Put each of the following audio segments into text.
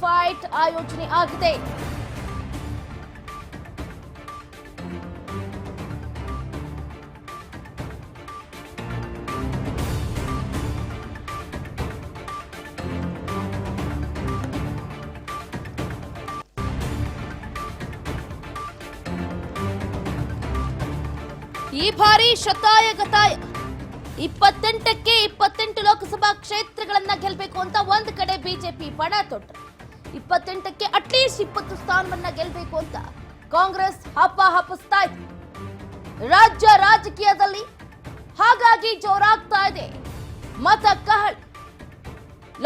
Fight ಆಯೋಜನೆ ಆಗಿದೆ. ಈ ಬಾರಿ ಶತಾಯಗತಾಯ 28ಕ್ಕೆ 28 ಲೋಕಸಭಾ ಕ್ಷೇತ್ರಗಳನ್ನ ಗೆಲ್ಲಬೇಕು ಅಂತ ಒಂದ್ ಕಡೆ ಬಿಜೆಪಿ ಪಣ ತೊಟ್ಟರು. 28ಕ್ಕೆ ಅಟ್ಲೀಸ್ಟ್ 20 ಸ್ಥಾನವನ್ನ ಗೆಲ್ಲಬೇಕು ಅಂತ ಕಾಂಗ್ರೆಸ್ ಹಪ್ಪಿಸ್ತಾ ಇದೆ ರಾಜ್ಯ ರಾಜಕೀಯದಲ್ಲಿ. ಹಾಗಾಗಿ ಜೋರಾಗ್ತಾ ಇದೆ ಮತ ಕಹಳೆ.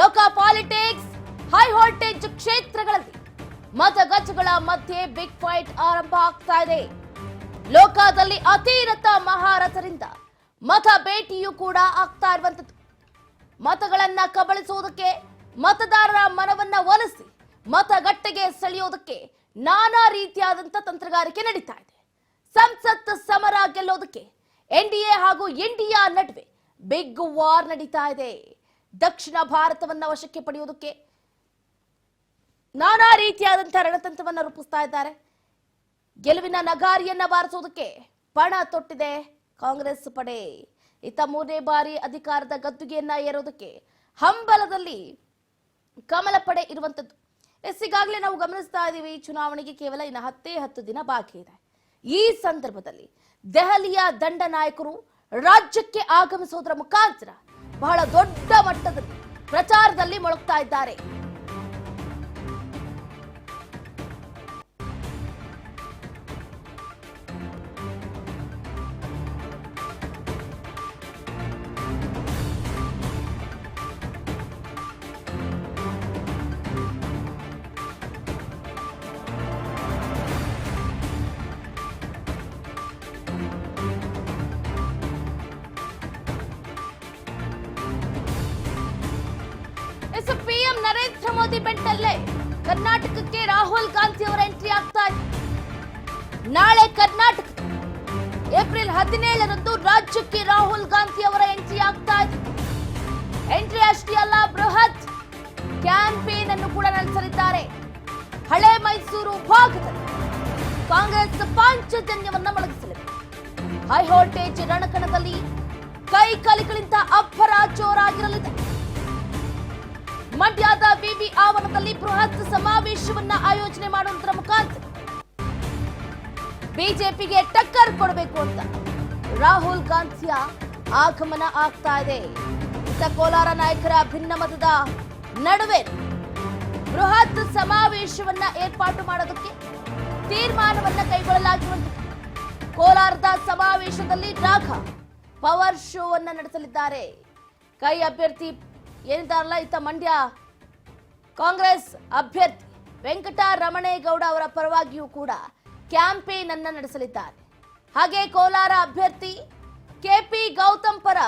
ಲೋಕ ಪಾಲಿಟಿಕ್ಸ್ ಹೈ ವೋಲ್ಟೇಜ್ ಕ್ಷೇತ್ರಗಳಲ್ಲಿ ಮತಗಜಗಳ ಮಧ್ಯೆ ಬಿಗ್ ಫೈಟ್ ಆರಂಭ ಆಗ್ತಾ ಇದೆ. ಲೋಕದಲ್ಲಿ ಅತಿರಥ ಮಹಾರಥರಿಂದ ಮತ ಭೇಟಿಯೂ ಕೂಡ ಆಗ್ತಾ ಇರುವಂತದ್ದು. ಮತಗಳನ್ನ ಕಬಳಿಸುವುದಕ್ಕೆ, ಮತದಾರರ ಮನವನ್ನ ಒಲಿಸಿ ಮತಗಟ್ಟೆಗೆ ಸೆಳೆಯೋದಕ್ಕೆ ನಾನಾ ರೀತಿಯಾದಂತ ತಂತ್ರಗಾರಿಕೆ ನಡೀತಾ ಇದೆ. ಸಂಸತ್ ಸಮರ ಗೆಲ್ಲೋದಕ್ಕೆ ಎನ್ಡಿಎ ಹಾಗೂ ಇಂಡಿಯಾ ನಡುವೆ ಬಿಗ್ ವಾರ್ ನಡೀತಾ ಇದೆ. ದಕ್ಷಿಣ ಭಾರತವನ್ನ ವಶಕ್ಕೆ ಪಡೆಯೋದಕ್ಕೆ ನಾನಾ ರೀತಿಯಾದಂತಹ ರಣತಂತ್ರವನ್ನ ರೂಪಿಸ್ತಾ ಇದ್ದಾರೆ. ಗೆಲುವಿನ ನಗಾರಿಯನ್ನ ಬಾರಿಸೋದಕ್ಕೆ ಪಣ ತೊಟ್ಟಿದೆ ಕಾಂಗ್ರೆಸ್ ಪಡೆ. ಇತ್ತ 3ನೇ ಬಾರಿ ಅಧಿಕಾರದ ಗದ್ದುಗೆಯನ್ನ ಏರೋದಕ್ಕೆ ಹಂಬಲದಲ್ಲಿ ಕಮಲ ಪಡೆ ಇರುವಂತದ್ದು. ಈಗಾಗಲೇ ನಾವು ಗಮನಿಸ್ತಾ ಇದ್ದೀವಿ, ಚುನಾವಣೆಗೆ ಕೇವಲ ಇನ್ನು 10 ದಿನ ಬಾಕಿ ಇದೆ. ಈ ಸಂದರ್ಭದಲ್ಲಿ ದೆಹಲಿಯ ದಂಡ ನಾಯಕರು ರಾಜ್ಯಕ್ಕೆ ಆಗಮಿಸೋದರ ಮುಖಾಂತರ ಬಹಳ ದೊಡ್ಡ ಮಟ್ಟದಲ್ಲಿ ಪ್ರಚಾರದಲ್ಲಿ ಮೊಳಗ್ತಾ ಇದ್ದಾರೆ. ಪಿಎಂ ನರೇಂದ್ರ ಮೋದಿ ಬೆಂಟಲ್ಲೇ ಕರ್ನಾಟಕಕ್ಕೆ ರಾಹುಲ್ ಗಾಂಧಿ ಅವರ ಎಂಟ್ರಿ ಆಗ್ತಾ ಇದೆ. ನಾಳೆ ಕರ್ನಾಟಕ ಏಪ್ರಿಲ್ 17ರಂದು ರಾಜ್ಯಕ್ಕೆ ರಾಹುಲ್ ಗಾಂಧಿ ಅವರ ಎಂಟ್ರಿ ಆಗ್ತಾ ಇದೆ. ಎಂಟ್ರಿ ಅಷ್ಟೇ ಅಲ್ಲ, ಬೃಹತ್ ಕ್ಯಾಂಪೇನ್ ಅನ್ನು ಕೂಡ ನಡೆಸಲಿದ್ದಾರೆ. ಹಳೆ ಮೈಸೂರು ಭಾಗದಲ್ಲಿ ಕಾಂಗ್ರೆಸ್ ಪಾಂಚಜನ್ಯವನ್ನ ಮೊಳಗಿಸಲಿದೆ. ಹೈ ವೋಲ್ಟೇಜ್ ರಣಕಣದಲ್ಲಿ ಕೈ ಕಲಿಗಳಿಂದ ಅಬ್ಬರ ಜೋರಾಗಿರಲಿದೆ. ಮಂಡ್ಯದ ವಿವಿ ಆವರಣದಲ್ಲಿ ಬೃಹತ್ ಸಮಾವೇಶವನ್ನ ಆಯೋಜನೆ ಮಾಡುವುದರ ಮುಖಾಂತರ ಬಿಜೆಪಿಗೆ ಟಕ್ಕರ್ ಕೊಡಬೇಕು ಅಂತ ರಾಹುಲ್ ಗಾಂಧಿಯ ಆಗಮನ ಆಗ್ತಾ ಇದೆ. ಇತ್ತ ಕೋಲಾರ ನಾಯಕರ ಭಿನ್ನಮತದ ನಡುವೆ ಬೃಹತ್ ಸಮಾವೇಶವನ್ನ ಏರ್ಪಾಟು ಮಾಡೋದಕ್ಕೆ ತೀರ್ಮಾನವನ್ನ ಕೈಗೊಳ್ಳಲಾಗಿರುವಂತಹ ಕೋಲಾರದ ಸಮಾವೇಶದಲ್ಲಿ ರಾಘ ಪವರ್ ಶೋ ಅನ್ನ ನಡೆಸಲಿದ್ದಾರೆ. ಕೈ ಅಭ್ಯರ್ಥಿ ಏನಿದ್ದಾರಲ್ಲ, ಇತ್ತ ಮಂಡ್ಯ ಕಾಂಗ್ರೆಸ್ ಅಭ್ಯರ್ಥಿ ವೆಂಕಟರಮಣೇಗೌಡ ಅವರ ಪರವಾಗಿಯೂ ಕೂಡ ಕ್ಯಾಂಪೇನ್ ಅನ್ನ ನಡೆಸಲಿದ್ದಾರೆ. ಹಾಗೆ ಕೋಲಾರ ಅಭ್ಯರ್ಥಿ ಕೆಪಿ ಗೌತಮ್ ಪರ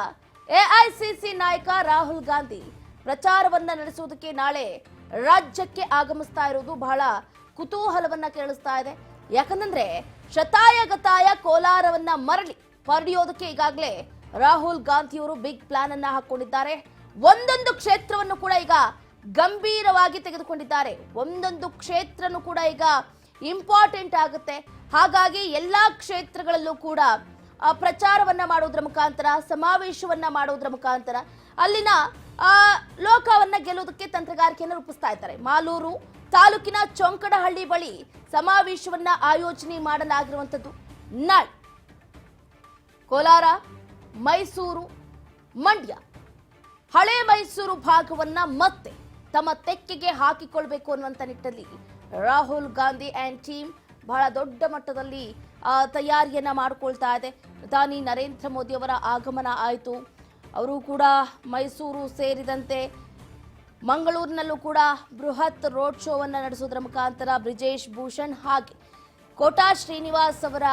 ಎಐಸಿಸಿ ನಾಯಕ ರಾಹುಲ್ ಗಾಂಧಿ ಪ್ರಚಾರವನ್ನ ನಡೆಸುವುದಕ್ಕೆ ನಾಳೆ ರಾಜ್ಯಕ್ಕೆ ಆಗಮಿಸ್ತಾ ಇರುವುದು ಬಹಳ ಕುತೂಹಲವನ್ನ ಕೇಳಿಸ್ತಾ ಇದೆ. ಯಾಕಂದ್ರೆ ಶತಾಯಗತಾಯ ಕೋಲಾರವನ್ನ ಪಡೆಯೋದಕ್ಕೆ ಈಗಾಗಲೇ ರಾಹುಲ್ ಗಾಂಧಿಯವರು ಬಿಗ್ ಪ್ಲಾನ್ ಅನ್ನ ಹಾಕೊಂಡಿದ್ದಾರೆ. ಒಂದೊಂದು ಕ್ಷೇತ್ರವನ್ನು ಕೂಡ ಈಗ ಗಂಭೀರವಾಗಿ ತೆಗೆದುಕೊಂಡಿದ್ದಾರೆ. ಒಂದೊಂದು ಕ್ಷೇತ್ರನೂ ಕೂಡ ಈಗ ಇಂಪಾರ್ಟೆಂಟ್ ಆಗುತ್ತೆ. ಹಾಗಾಗಿ ಎಲ್ಲಾ ಕ್ಷೇತ್ರಗಳಲ್ಲೂ ಕೂಡ ಪ್ರಚಾರವನ್ನ ಮಾಡೋದ್ರ ಮುಖಾಂತರ, ಸಮಾವೇಶವನ್ನ ಮಾಡೋದ್ರ ಮುಖಾಂತರ ಅಲ್ಲಿನ ಲೋಕವನ್ನ ಗೆಲ್ಲೋದಕ್ಕೆ ತಂತ್ರಗಾರಿಕೆಯನ್ನು ರೂಪಿಸ್ತಾ ಇದ್ದಾರೆ. ಮಾಲೂರು ತಾಲೂಕಿನ ಚೊಂಕಡಹಳ್ಳಿ ಬಳಿ ಸಮಾವೇಶವನ್ನ ಆಯೋಜನೆ ಮಾಡಲಾಗಿರುವಂತದ್ದು. ನಾಳೆ ಕೋಲಾರ, ಮೈಸೂರು, ಮಂಡ್ಯ, ಹಳೆ ಮೈಸೂರು ಭಾಗವನ್ನ ಮತ್ತೆ ತಮ್ಮ ತೆಕ್ಕೆಗೆ ಹಾಕಿಕೊಳ್ಬೇಕು ಅನ್ನುವಂತ ನಿಟ್ಟಿನಲ್ಲಿ ರಾಹುಲ್ ಗಾಂಧಿ ಅಂಡ್ ಟೀಮ್ ಬಹಳ ದೊಡ್ಡ ಮಟ್ಟದಲ್ಲಿ ತಯಾರಿಯನ್ನ ಮಾಡಿಕೊಳ್ತಾ ಇದೆ. ಪ್ರಧಾನಿ ನರೇಂದ್ರ ಮೋದಿ ಅವರ ಆಗಮನ ಆಯಿತು. ಅವರು ಕೂಡ ಮೈಸೂರು ಸೇರಿದಂತೆ ಮಂಗಳೂರಿನಲ್ಲೂ ಕೂಡ ಬೃಹತ್ ರೋಡ್ ಶೋವನ್ನು ನಡೆಸೋದ್ರ ಮುಖಾಂತರ ಬ್ರಿಜೇಶ್ ಭೂಷಣ್ ಹಾಗೆ ಕೋಟಾ ಶ್ರೀನಿವಾಸ್ ಅವರ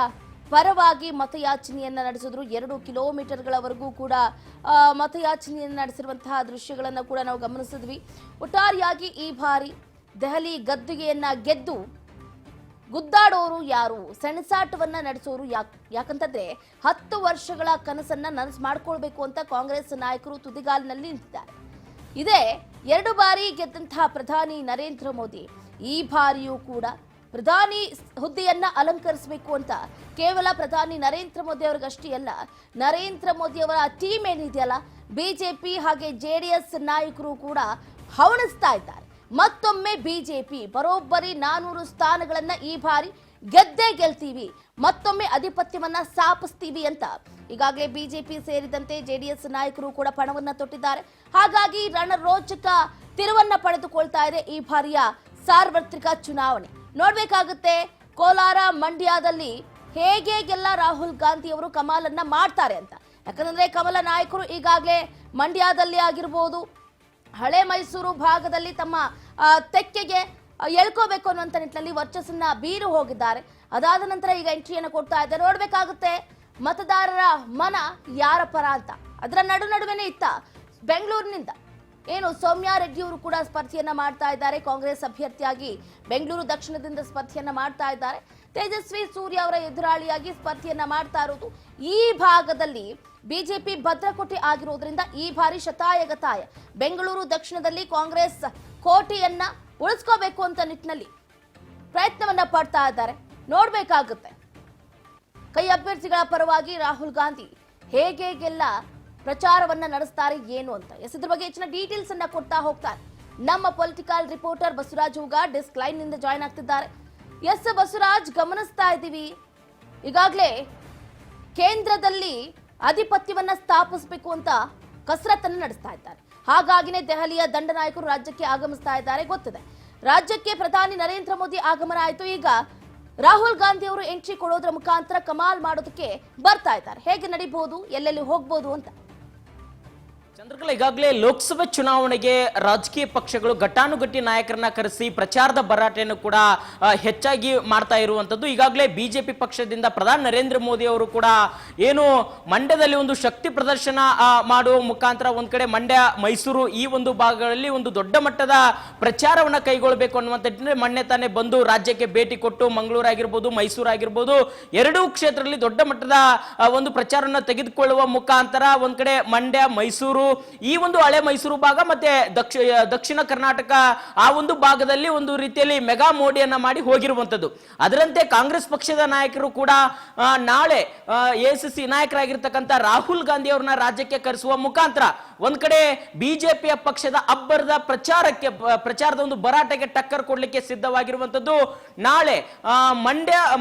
ಪರವಾಗಿ ಮತಯಾಚನೆಯನ್ನ ನಡೆಸಿದ್ರು. 2 ಕಿಲೋಮೀಟರ್ಗಳವರೆಗೂ ಕೂಡ ಮತಯಾಚನೆಯನ್ನು ನಡೆಸಿರುವಂತಹ ದೃಶ್ಯಗಳನ್ನು ಕೂಡ ನಾವು ಗಮನಿಸಿದ್ವಿ. ಒಟ್ಟಾರೆಯಾಗಿ ಈ ಬಾರಿ ದೆಹಲಿ ಗದ್ದುಗೆಯನ್ನ ಗೆದ್ದು ಗುದ್ದಾಡೋರು ಯಾರು, ಸೆಣಸಾಟವನ್ನ ನಡೆಸೋರು ಯಾಕಂತಂದ್ರೆ 10 ವರ್ಷಗಳ ಕನಸನ್ನ ನನಸು ಮಾಡ್ಕೊಳ್ಬೇಕು ಅಂತ ಕಾಂಗ್ರೆಸ್ ನಾಯಕರು ತುದಿಗಾಲಿನಲ್ಲಿ ನಿಂತಿದ್ದಾರೆ. ಇದೇ 2 ಬಾರಿ ಗೆದ್ದಂತಹ ಪ್ರಧಾನಿ ನರೇಂದ್ರ ಮೋದಿ ಈ ಬಾರಿಯೂ ಕೂಡ ಪ್ರಧಾನಿ ಹುದ್ದೆಯನ್ನ ಅಲಂಕರಿಸಬೇಕು ಅಂತ ಕೇವಲ ಪ್ರಧಾನಿ ನರೇಂದ್ರ ಮೋದಿ ಅವರಿಗಷ್ಟೇ ಅಲ್ಲ, ನರೇಂದ್ರ ಮೋದಿ ಅವರ ಟೀಮ್ ಏನಿದೆಯಲ್ಲ ಬಿಜೆಪಿ ಹಾಗೆ ಜೆಡಿಎಸ್ ನಾಯಕರು ಕೂಡ ಹವಣಿಸ್ತಾ ಇದ್ದಾರೆ. ಮತ್ತೊಮ್ಮೆ ಬಿಜೆಪಿ ಬರೋಬ್ಬರಿ 400 ಸ್ಥಾನಗಳನ್ನ ಈ ಬಾರಿ ಗೆದ್ದೇ ಗೆಲ್ತೀವಿ, ಮತ್ತೊಮ್ಮೆ ಅಧಿಪತ್ಯವನ್ನ ಸ್ಥಾಪಿಸ್ತೀವಿ ಅಂತ ಈಗಾಗಲೇ ಬಿಜೆಪಿ ಸೇರಿದಂತೆ ಜೆಡಿಎಸ್ ನಾಯಕರು ಕೂಡ ಪಣವನ್ನ ತೊಟ್ಟಿದ್ದಾರೆ. ಹಾಗಾಗಿ ರಣರೋಚಕ ತಿರುವನ್ನ ಪಡೆದುಕೊಳ್ತಾ ಇದೆ ಈ ಬಾರಿಯ ಸಾರ್ವತ್ರಿಕ ಚುನಾವಣೆ. ನೋಡ್ಬೇಕಾಗುತ್ತೆ ಕೋಲಾರ ಮಂಡ್ಯದಲ್ಲಿ ಹೇಗೆಲ್ಲ ರಾಹುಲ್ ಗಾಂಧಿ ಅವರು ಕಮಾಲನ್ನ ಮಾಡ್ತಾರೆ ಅಂತ. ಯಾಕಂದ್ರೆ ಕಮಲ ನಾಯಕರು ಈಗಾಗಲೇ ಮಂಡ್ಯದಲ್ಲಿ ಆಗಿರ್ಬೋದು, ಹಳೆ ಮೈಸೂರು ಭಾಗದಲ್ಲಿ ತಮ್ಮ ತೆಕ್ಕೆಗೆ ಎಳ್ಕೋಬೇಕು ಅನ್ನುವಂಥ ನಿಟ್ಟಿನಲ್ಲಿ ವರ್ಚಸ್ಸನ್ನ ಬೀರು ಹೋಗಿದ್ದಾರೆ. ಅದಾದ ನಂತರ ಈಗ ಎಂಟ್ರಿಯನ್ನು ಕೊಡ್ತಾ ಇದ್ದಾರೆ. ನೋಡ್ಬೇಕಾಗುತ್ತೆ ಮತದಾರರ ಮನ ಯಾರ ಪರ ಅಂತ. ಅದರ ನಡುವೆನೇ ಇತ್ತ ಬೆಂಗಳೂರಿನಿಂದ ಏನು ಸೌಮ್ಯ ರೆಡ್ಡಿ ಅವರು ಕೂಡ ಸ್ಪರ್ಧೆಯನ್ನ ಮಾಡ್ತಾ ಇದ್ದಾರೆ. ಕಾಂಗ್ರೆಸ್ ಅಭ್ಯರ್ಥಿಯಾಗಿ ಬೆಂಗಳೂರು ದಕ್ಷಿಣದಿಂದ ಸ್ಪರ್ಧೆಯನ್ನ ಮಾಡ್ತಾ ಇದ್ದಾರೆ. ತೇಜಸ್ವಿ ಸೂರ್ಯ ಅವರ ಎದುರಾಳಿಯಾಗಿ ಸ್ಪರ್ಧೆಯನ್ನ ಮಾಡ್ತಾ ಇರೋದು. ಈ ಭಾಗದಲ್ಲಿ ಬಿಜೆಪಿ ಭದ್ರಕೋಟೆ ಆಗಿರೋದ್ರಿಂದ ಈ ಬಾರಿ ಶತಾಯಗತಾಯ ಬೆಂಗಳೂರು ದಕ್ಷಿಣದಲ್ಲಿ ಕಾಂಗ್ರೆಸ್ ಕೋಟೆಯನ್ನ ಉಳಿಸ್ಕೋಬೇಕು ಅಂತ ನಿಟ್ಟಿನಲ್ಲಿ ಪ್ರಯತ್ನವನ್ನ ಪಡ್ತಾ ಇದ್ದಾರೆ. ನೋಡ್ಬೇಕಾಗುತ್ತೆ ಕೈ ಅಭ್ಯರ್ಥಿಗಳ ಪರವಾಗಿ ರಾಹುಲ್ ಗಾಂಧಿ ಹೇಗೆಲ್ಲ ಪ್ರಚಾರವನ್ನ ನಡೆಸ್ತಾರೆ ಏನು ಅಂತ. ಇದ್ರ ಬಗ್ಗೆ ಹೆಚ್ಚಿನ ಡೀಟೇಲ್ಸ್ ಅನ್ನ ಕೊಡ್ತಾ ಹೋಗ್ತಾರೆ ನಮ್ಮ political reporter Basavaraj Hoogar desk line ನಿಂದ ಜಾಯ್ನ್ ಆಗ್ತಿದ್ದಾರೆ. ಎಸ್ ಬಸವರಾಜ್, ಗಮನಿಸ್ತಾ ಇದ್ದೀವಿ ಈಗಾಗಲೇ ಕೇಂದ್ರದಲ್ಲಿ ಆಧಿಪತ್ಯವನ್ನ ಸ್ಥಾಪಿಸಬೇಕು ಅಂತ ಕಸರತ್ತನ್ನು ನಡೆಸ್ತಾ ಇದ್ದಾರೆ. ಹಾಗಾಗಿನೇ ದೆಹಲಿಯ ದಂಡನಾಯಕರು ರಾಜ್ಯಕ್ಕೆ ಆಗಮಿಸ್ತಾ ಇದ್ದಾರೆ. ಗೊತ್ತಿದೆ ರಾಜ್ಯಕ್ಕೆ ಪ್ರಧಾನಿ ನರೇಂದ್ರ ಮೋದಿ ಆಗಮನ ಆಯಿತು. ಈಗ ರಾಹುಲ್ ಗಾಂಧಿ ಅವರು ಎಂಟ್ರಿ ಕೊಡೋದ್ರ ಮುಖಾಂತರ ಕಮಾಲ್ ಮಾಡೋದಕ್ಕೆ ಬರ್ತಾ ಇದ್ದಾರೆ. ಹೇಗೆ ನಡೀಬಹುದು, ಎಲ್ಲೆಲ್ಲಿ ಹೋಗ್ಬೋದು ಅಂತ. ಚಂದ್ರಕಲಾ, ಈಗಾಗಲೇ ಲೋಕಸಭೆ ಚುನಾವಣೆಗೆ ರಾಜಕೀಯ ಪಕ್ಷಗಳು ಘಟಾನುಘಟಿ ನಾಯಕರನ್ನ ಕರೆಸಿ ಪ್ರಚಾರದ ಭರಾಟೆಯನ್ನು ಕೂಡ ಹೆಚ್ಚಾಗಿ ಮಾಡ್ತಾ ಇರುವಂತದ್ದು. ಈಗಾಗಲೇ ಬಿಜೆಪಿ ಪಕ್ಷದಿಂದ ಪ್ರಧಾನಿ ನರೇಂದ್ರ ಮೋದಿ ಅವರು ಕೂಡ ಏನು ಮಂಡ್ಯದಲ್ಲಿ ಒಂದು ಶಕ್ತಿ ಪ್ರದರ್ಶನ ಮಾಡುವ ಮುಖಾಂತರ ಒಂದ್ ಕಡೆ ಮಂಡ್ಯ ಮೈಸೂರು ಈ ಒಂದು ಭಾಗಗಳಲ್ಲಿ ಒಂದು ದೊಡ್ಡ ಮಟ್ಟದ ಪ್ರಚಾರವನ್ನ ಕೈಗೊಳ್ಳಬೇಕು ಅನ್ನುವಂಥ ಮೊನ್ನೆ ತಾನೇ ಬಂದು ರಾಜ್ಯಕ್ಕೆ ಭೇಟಿ ಕೊಟ್ಟು ಮಂಗಳೂರು ಆಗಿರ್ಬೋದು ಮೈಸೂರು ಆಗಿರ್ಬೋದು ಎರಡೂ ಕ್ಷೇತ್ರದಲ್ಲಿ ದೊಡ್ಡ ಮಟ್ಟದ ಒಂದು ಪ್ರಚಾರವನ್ನು ತೆಗೆದುಕೊಳ್ಳುವ ಮುಖಾಂತರ ಒಂದ್ ಕಡೆ ಮಂಡ್ಯ ಮೈಸೂರು ಈ ಒಂದು ಹಳೆ ಮೈಸೂರು ಭಾಗ ಮತ್ತೆ ದಕ್ಷಿಣ ಕರ್ನಾಟಕ ಆ ಒಂದು ಭಾಗದಲ್ಲಿ ಒಂದು ರೀತಿಯಲ್ಲಿ ಮೆಗಾ ಮೋಡಿಯನ್ನ ಮಾಡಿ ಹೋಗಿರುವಂತದ್ದು. ಅದರಂತೆ ಕಾಂಗ್ರೆಸ್ ಪಕ್ಷದ ನಾಯಕರು ಕೂಡ ನಾಳೆ ಎಸಿಸಿ ನಾಯಕರಾಗಿರ್ತಕ್ಕಂಥ ರಾಹುಲ್ ಗಾಂಧಿ ಅವ್ರನ್ನ ರಾಜ್ಯಕ್ಕೆ ಕರೆಸುವ ಮುಖಾಂತರ ಒಂದ್ ಕಡೆ ಬಿಜೆಪಿಯ ಪಕ್ಷದ ಅಬ್ಬರದ ಪ್ರಚಾರದ ಒಂದು ಭರಾಟೆಗೆ ಟಕ್ಕರ್ ಕೊಡ್ಲಿಕ್ಕೆ ಸಿದ್ಧವಾಗಿರುವಂತದ್ದು. ನಾಳೆ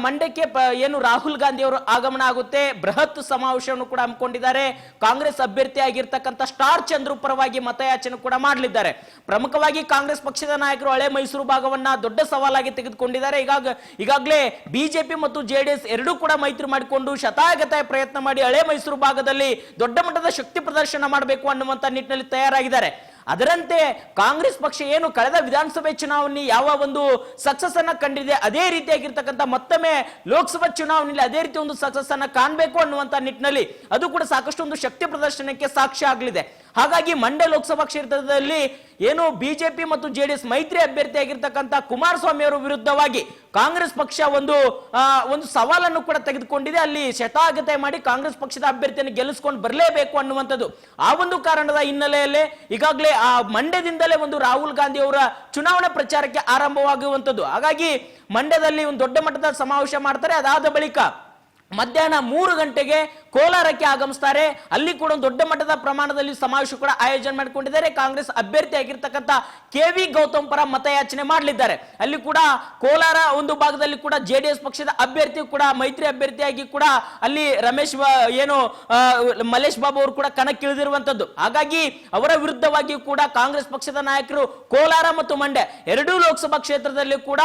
ಮಂಡ್ಯಕ್ಕೆ ಏನು ರಾಹುಲ್ ಗಾಂಧಿ ಅವರು ಆಗಮನ ಆಗುತ್ತೆ. ಬೃಹತ್ ಸಮಾವೇಶವನ್ನು ಕೂಡ ಹಮ್ಮಿಕೊಂಡಿದ್ದಾರೆ. ಕಾಂಗ್ರೆಸ್ ಅಭ್ಯರ್ಥಿ ಆಗಿರ್ತಕ್ಕಂಥ ಸ್ಟಾರ್ ಚಂದ್ರು ಪರವಾಗಿ ಮತಯಾಚನೆ ಕೂಡ ಮಾಡಲಿದ್ದಾರೆ. ಪ್ರಮುಖವಾಗಿ ಕಾಂಗ್ರೆಸ್ ಪಕ್ಷದ ನಾಯಕರು ಹಳೆ ಮೈಸೂರು ಭಾಗವನ್ನ ದೊಡ್ಡ ಸವಾಲಾಗಿ ತೆಗೆದುಕೊಂಡಿದ್ದಾರೆ. ಈಗಾಗಲೇ ಬಿಜೆಪಿ ಮತ್ತು ಜೆಡಿಎಸ್ ಎರಡೂ ಕೂಡ ಮೈತ್ರಿ ಮಾಡಿಕೊಂಡು ಶತಾಯಗತಾಯ ಪ್ರಯತ್ನ ಮಾಡಿ ಹಳೆ ಮೈಸೂರು ಭಾಗದಲ್ಲಿ ದೊಡ್ಡ ಮಟ್ಟದ ಶಕ್ತಿ ಪ್ರದರ್ಶನ ಮಾಡಬೇಕು ಅನ್ನುವಂತ ನಿಟ್ಟಿನಲ್ಲಿ ತಯಾರಾಗಿದ್ದಾರೆ. ಅದರಂತೆ ಕಾಂಗ್ರೆಸ್ ಪಕ್ಷ ಏನು ಕಳೆದ ವಿಧಾನಸಭೆ ಚುನಾವಣೆ ಯಾವ ಒಂದು ಸಕ್ಸಸ್ ಅನ್ನ ಕಂಡಿದೆ ಅದೇ ರೀತಿಯಾಗಿರ್ತಕ್ಕಂಥ ಮತ್ತೊಮ್ಮೆ ಲೋಕಸಭಾ ಚುನಾವಣೆಯಲ್ಲಿ ಅದೇ ರೀತಿ ಒಂದು ಸಕ್ಸಸ್ ಅನ್ನ ಕಾಣಬೇಕು ಅನ್ನುವಂತ ನಿಟ್ಟಿನಲ್ಲಿ ಅದು ಕೂಡ ಸಾಕಷ್ಟು ಒಂದು ಶಕ್ತಿ ಪ್ರದರ್ಶನಕ್ಕೆ ಸಾಕ್ಷಿ ಆಗಲಿದೆ. ಹಾಗಾಗಿ ಮಂಡ್ಯ ಲೋಕಸಭಾ ಕ್ಷೇತ್ರದಲ್ಲಿ ಏನು ಬಿಜೆಪಿ ಮತ್ತು ಜೆಡಿಎಸ್ ಮೈತ್ರಿ ಅಭ್ಯರ್ಥಿ ಆಗಿರ್ತಕ್ಕಂಥ ಕುಮಾರಸ್ವಾಮಿ ಅವರ ವಿರುದ್ಧವಾಗಿ ಕಾಂಗ್ರೆಸ್ ಪಕ್ಷ ಒಂದು ಸವಾಲನ್ನು ಕೂಡ ತೆಗೆದುಕೊಂಡಿದೆ. ಅಲ್ಲಿ ಶತಾಗತಾಯ ಮಾಡಿ ಕಾಂಗ್ರೆಸ್ ಪಕ್ಷದ ಅಭ್ಯರ್ಥಿಯನ್ನು ಗೆಲ್ಲಿಸಿಕೊಂಡು ಬರಲೇಬೇಕು ಅನ್ನುವಂಥದ್ದು. ಆ ಒಂದು ಕಾರಣದ ಹಿನ್ನೆಲೆಯಲ್ಲಿ ಈಗಾಗಲೇ ಆ ಮಂಡ್ಯದಿಂದಲೇ ಒಂದು ರಾಹುಲ್ ಗಾಂಧಿ ಅವರ ಚುನಾವಣಾ ಪ್ರಚಾರಕ್ಕೆ ಆರಂಭವಾಗುವಂಥದ್ದು. ಹಾಗಾಗಿ ಮಂಡ್ಯದಲ್ಲಿ ಒಂದು ದೊಡ್ಡ ಮಟ್ಟದ ಸಮಾವೇಶ ಮಾಡ್ತಾರೆ. ಅದಾದ ಬಳಿಕ ಮಧ್ಯಾಹ್ನ 3 ಗಂಟೆಗೆ ಕೋಲಾರಕ್ಕೆ ಆಗಮಿಸ್ತಾರೆ. ಅಲ್ಲಿ ಕೂಡ ಒಂದು ದೊಡ್ಡ ಮಟ್ಟದ ಪ್ರಮಾಣದಲ್ಲಿ ಸಮಾವೇಶ ಕೂಡ ಆಯೋಜನೆ ಮಾಡಿಕೊಂಡಿದ್ದಾರೆ. ಕಾಂಗ್ರೆಸ್ ಅಭ್ಯರ್ಥಿ ಆಗಿರ್ತಕ್ಕಂಥ KV ಗೌತಮ್ ಪರ ಮತಯಾಚನೆ ಮಾಡಲಿದ್ದಾರೆ. ಅಲ್ಲಿ ಕೂಡ ಕೋಲಾರ ಒಂದು ಭಾಗದಲ್ಲಿ ಕೂಡ ಜೆಡಿಎಸ್ ಪಕ್ಷದ ಅಭ್ಯರ್ಥಿ ಕೂಡ ಮೈತ್ರಿ ಅಭ್ಯರ್ಥಿಯಾಗಿ ಕೂಡ ಅಲ್ಲಿ ಮಲ್ಲೇಶ್ ಬಾಬು ಅವರು ಕೂಡ ಕಣಕ್ಕಿಳಿದಿರುವಂತದ್ದು. ಹಾಗಾಗಿ ಅವರ ವಿರುದ್ಧವಾಗಿ ಕೂಡ ಕಾಂಗ್ರೆಸ್ ಪಕ್ಷದ ನಾಯಕರು ಕೋಲಾರ ಮತ್ತು ಮಂಡ್ಯ ಎರಡೂ ಲೋಕಸಭಾ ಕ್ಷೇತ್ರದಲ್ಲಿ ಕೂಡ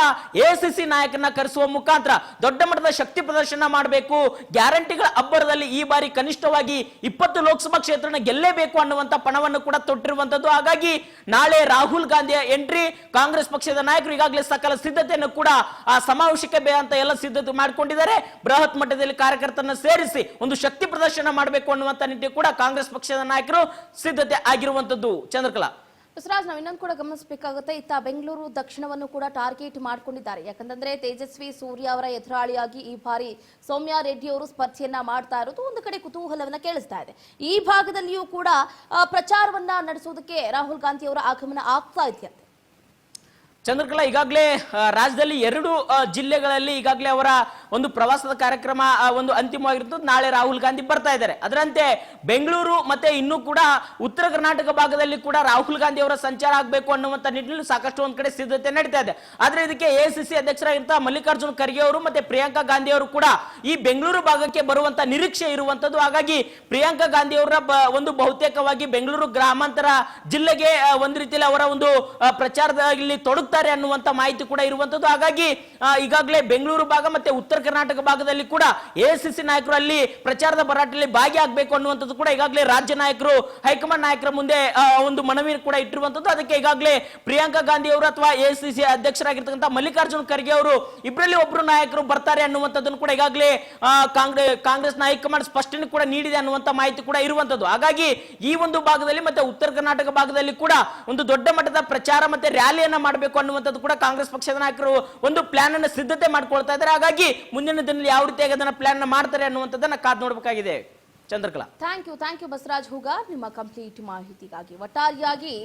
ಎಸಿಸಿ ನಾಯಕರನ್ನ ಕರೆಸುವ ಮುಖಾಂತರ ದೊಡ್ಡ ಮಟ್ಟದ ಶಕ್ತಿ ಪ್ರದರ್ಶನ ಮಾಡಬೇಕು. ಗ್ಯಾರಂಟಿಗಳ ಅಬ್ಬರದಲ್ಲಿ ಈ ಬಾರಿ ಕನಿಷ್ಠವಾಗಿ 20 ಲೋಕಸಭಾ ಕ್ಷೇತ್ರನ ಗೆಲ್ಲೇಬೇಕು ಅನ್ನುವಂತ ಪಣವನ್ನು ಕೂಡ ತೊಟ್ಟಿರುವಂತದ್ದು. ಹಾಗಾಗಿ ನಾಳೆ ರಾಹುಲ್ ಗಾಂಧಿಯ ಎಂಟ್ರಿ ಕಾಂಗ್ರೆಸ್ ಪಕ್ಷದ ನಾಯಕರು ಈಗಾಗಲೇ ಸಕಲ ಸಿದ್ಧತೆಯನ್ನು ಕೂಡ ಆ ಸಮಾವೇಶಕ್ಕೆ ಅಂತ ಎಲ್ಲ ಸಿದ್ಧತೆ ಮಾಡಿಕೊಂಡಿದ್ದಾರೆ. ಬೃಹತ್ ಮಟ್ಟದಲ್ಲಿ ಕಾರ್ಯಕರ್ತರನ್ನು ಸೇರಿಸಿ ಒಂದು ಶಕ್ತಿ ಪ್ರದರ್ಶನ ಮಾಡಬೇಕು ಅನ್ನುವಂತ ನಿಟ್ಟಿನಲ್ಲಿ ಕೂಡ ಕಾಂಗ್ರೆಸ್ ಪಕ್ಷದ ನಾಯಕರು ಸಿದ್ಧತೆ ಆಗಿರುವಂತದ್ದು. ಚಂದ್ರಕಲಾ, ಬಸವರಾಜ್, ನಾವು ಇನ್ನೊಂದು ಕೂಡ ಗಮನಿಸಬೇಕಾಗುತ್ತೆ. ಇತ್ತ ಬೆಂಗಳೂರು ದಕ್ಷಿಣವನ್ನು ಕೂಡ ಟಾರ್ಗೆಟ್ ಮಾಡ್ಕೊಂಡಿದ್ದಾರೆ. ಯಾಕಂತಂದ್ರೆ ತೇಜಸ್ವಿ ಸೂರ್ಯ ಅವರ ಎದುರಾಳಿಯಾಗಿ ಈ ಬಾರಿ ಸೌಮ್ಯ ರೆಡ್ಡಿ ಅವರು ಸ್ಪರ್ಧೆಯನ್ನ ಮಾಡ್ತಾ ಇರೋದು ಒಂದು ಕಡೆ ಕುತೂಹಲವನ್ನ ಕೇಳಿಸ್ತಾ ಇದೆ. ಈ ಭಾಗದಲ್ಲಿಯೂ ಕೂಡ ಪ್ರಚಾರವನ್ನ ನಡೆಸೋದಕ್ಕೆ ರಾಹುಲ್ ಗಾಂಧಿ ಅವರ ಆಗಮನ ಆಗ್ತಾ ಇದೆಯಂತೆ. ಚಂದ್ರಕಲಾ, ಈಗಾಗಲೇ ರಾಜ್ಯದಲ್ಲಿ 2 ಜಿಲ್ಲೆಗಳಲ್ಲಿ ಈಗಾಗಲೇ ಅವರ ಒಂದು ಪ್ರವಾಸದ ಕಾರ್ಯಕ್ರಮ ಒಂದು ಅಂತಿಮವಾಗಿರ್ತದೆ. ನಾಳೆ ರಾಹುಲ್ ಗಾಂಧಿ ಬರ್ತಾ ಇದ್ದಾರೆ. ಅದರಂತೆ ಬೆಂಗಳೂರು ಮತ್ತೆ ಇನ್ನೂ ಕೂಡ ಉತ್ತರ ಕರ್ನಾಟಕ ಭಾಗದಲ್ಲಿ ಕೂಡ ರಾಹುಲ್ ಗಾಂಧಿ ಅವರ ಸಂಚಾರ ಆಗಬೇಕು ಅನ್ನುವಂತ ನಿಟ್ಟಿನಲ್ಲಿ ಸಾಕಷ್ಟು ಒಂದ್ ಕಡೆ ಸಿದ್ಧತೆ ನಡೀತಾ ಇದೆ. ಆದ್ರೆ ಇದಕ್ಕೆ ಎಐಸಿಸಿ ಅಧ್ಯಕ್ಷರಾಗಿರುವಂತಹ ಮಲ್ಲಿಕಾರ್ಜುನ್ ಖರ್ಗೆ ಅವರು ಮತ್ತೆ ಪ್ರಿಯಾಂಕಾ ಗಾಂಧಿ ಅವರು ಕೂಡ ಈ ಬೆಂಗಳೂರು ಭಾಗಕ್ಕೆ ಬರುವಂತ ನಿರೀಕ್ಷೆ ಇರುವಂತದ್ದು. ಹಾಗಾಗಿ ಪ್ರಿಯಾಂಕಾ ಗಾಂಧಿ ಅವರ ಒಂದು ಬಹುತೇಕವಾಗಿ ಬೆಂಗಳೂರು ಗ್ರಾಮಾಂತರ ಜಿಲ್ಲೆಗೆ ಒಂದು ರೀತಿಯಲ್ಲಿ ಅವರ ಒಂದು ಪ್ರಚಾರದಲ್ಲಿ ತೊಡಗ್ತಾರೆ ಅನ್ನುವಂತ ಮಾಹಿತಿ ಕೂಡ ಇರುವಂತದ್ದು. ಹಾಗಾಗಿ ಈಗಾಗಲೇ ಬೆಂಗಳೂರು ಭಾಗ ಮತ್ತೆ ಉತ್ತರ ಕರ್ನಾಟಕ ಭಾಗದಲ್ಲಿ ಕೂಡ ಎಐಸಿಸಿ ನಾಯಕರು ಅಲ್ಲಿ ಪ್ರಚಾರದ ಭರಾಟೆಯಲ್ಲಿ ಭಾಗಿಯಾಗಬೇಕು ಅನ್ನುವಂಥದ್ದು ಕೂಡ ಈಗಾಗಲೇ ರಾಜ್ಯ ನಾಯಕರು ಹೈಕಮಾಂಡ್ ನಾಯಕರ ಮುಂದೆ ಒಂದು ಮನವಿ ಕೂಡ ಇಟ್ಟಿರುವಂತದ್ದು. ಅದಕ್ಕೆ ಈಗಾಗಲೇ ಪ್ರಿಯಾಂಕಾ ಗಾಂಧಿ ಅವರು ಅಥವಾ ಎಐಸಿಸಿ ಅಧ್ಯಕ್ಷರಾಗಿರ್ತಕ್ಕಂಥ ಮಲ್ಲಿಕಾರ್ಜುನ್ ಖರ್ಗೆ ಅವರು ಇಬ್ಬರಲ್ಲಿ ಒಬ್ಬರು ನಾಯಕರು ಬರ್ತಾರೆ ಅನ್ನುವಂಥದ್ದನ್ನು ಕೂಡ ಈಗಾಗಲೇ ಕಾಂಗ್ರೆಸ್ ಹೈಕಮಾಂಡ್ ಸ್ಪಷ್ಟನೆ ಕೂಡ ನೀಡಿದೆ ಅನ್ನುವಂತ ಮಾಹಿತಿ ಕೂಡ ಇರುವಂತದ್ದು. ಹಾಗಾಗಿ ಈ ಒಂದು ಭಾಗದಲ್ಲಿ ಮತ್ತೆ ಉತ್ತರ ಕರ್ನಾಟಕ ಭಾಗದಲ್ಲಿ ಕೂಡ ಒಂದು ದೊಡ್ಡ ಮಟ್ಟದ ಪ್ರಚಾರ ಮತ್ತೆ ರ್ಯಾಲಿಯನ್ನ ಮಾಡಬೇಕು ಅನ್ನುವಂಥದ್ದು ಕೂಡ ಕಾಂಗ್ರೆಸ್ ಪಕ್ಷದ ನಾಯಕರು ಒಂದು ಪ್ಲಾನ್ ಅನ್ನು ಸಿದ್ಧತೆ ಮಾಡ್ಕೊಳ್ತಾ ಇದ್ದಾರೆ. ಹಾಗಾಗಿ ಮುಂದಿನ ದಿನದಲ್ಲಿ ಯಾವ ರೀತಿಯಾಗಿ ಅದನ್ನ ಪ್ಲಾನ್ ಮಾಡ್ತಾರೆ ಅನ್ನುವಂಥದ್ದನ್ನ ಕಾದು ನೋಡಬೇಕಾಗಿದೆ. ಚಂದ್ರಕಲಾ, ಥ್ಯಾಂಕ್ ಯು ಬಸವರಾಜ್ ಹೂಗಾರ್ ನಿಮ್ಮ ಕಂಪ್ಲೀಟ್ ಮಾಹಿತಿಗಾಗಿ. ಒಟ್ಟಾರೆಯಾಗಿ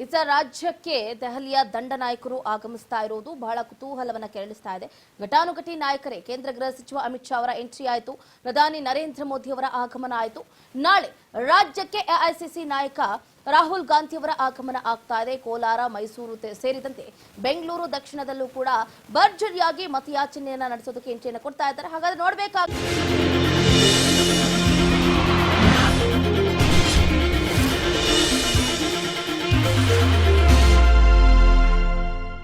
ಇತರ ರಾಜ್ಯಕ್ಕೆ ದೆಹಲಿಯ ದಂಡನಾಯಕರು ಆಗಮಿಸ್ತಾ ಇರೋದು ಬಹಳ ಕುತೂಹಲವನ್ನ ಕೆರಳಿಸ್ತಾ ಇದೆ. ಘಟಾನುಘಟಿ ನಾಯಕರೇ ಕೇಂದ್ರ ಗೃಹ ಸಚಿವ ಅಮಿತ್ ಶಾ ಅವರ ಎಂಟ್ರಿ ಆಯಿತು, ಪ್ರಧಾನಿ ನರೇಂದ್ರ ಮೋದಿ ಅವರ ಆಗಮನ ಆಯಿತು. ನಾಳೆ ರಾಜ್ಯಕ್ಕೆ ಎಐಸಿಸಿ ನಾಯಕ ರಾಹುಲ್ ಗಾಂಧಿ ಅವರ ಆಗಮನ ಆಗ್ತಾ ಇದೆ. ಕೋಲಾರ, ಮೈಸೂರು ಸೇರಿದಂತೆ ಬೆಂಗಳೂರು ದಕ್ಷಿಣದಲ್ಲೂ ಕೂಡ ಭರ್ಜರಿಯಾಗಿ ಮತಯಾಚನೆಯನ್ನ ನಡೆಸೋದಕ್ಕೆ ಎಂಟ್ರಿಯನ್ನು ಕೊಡ್ತಾ ಇದ್ದಾರೆ. ಹಾಗಾದ್ರೆ ನೋಡ್ಬೇಕಾಗುತ್ತೆ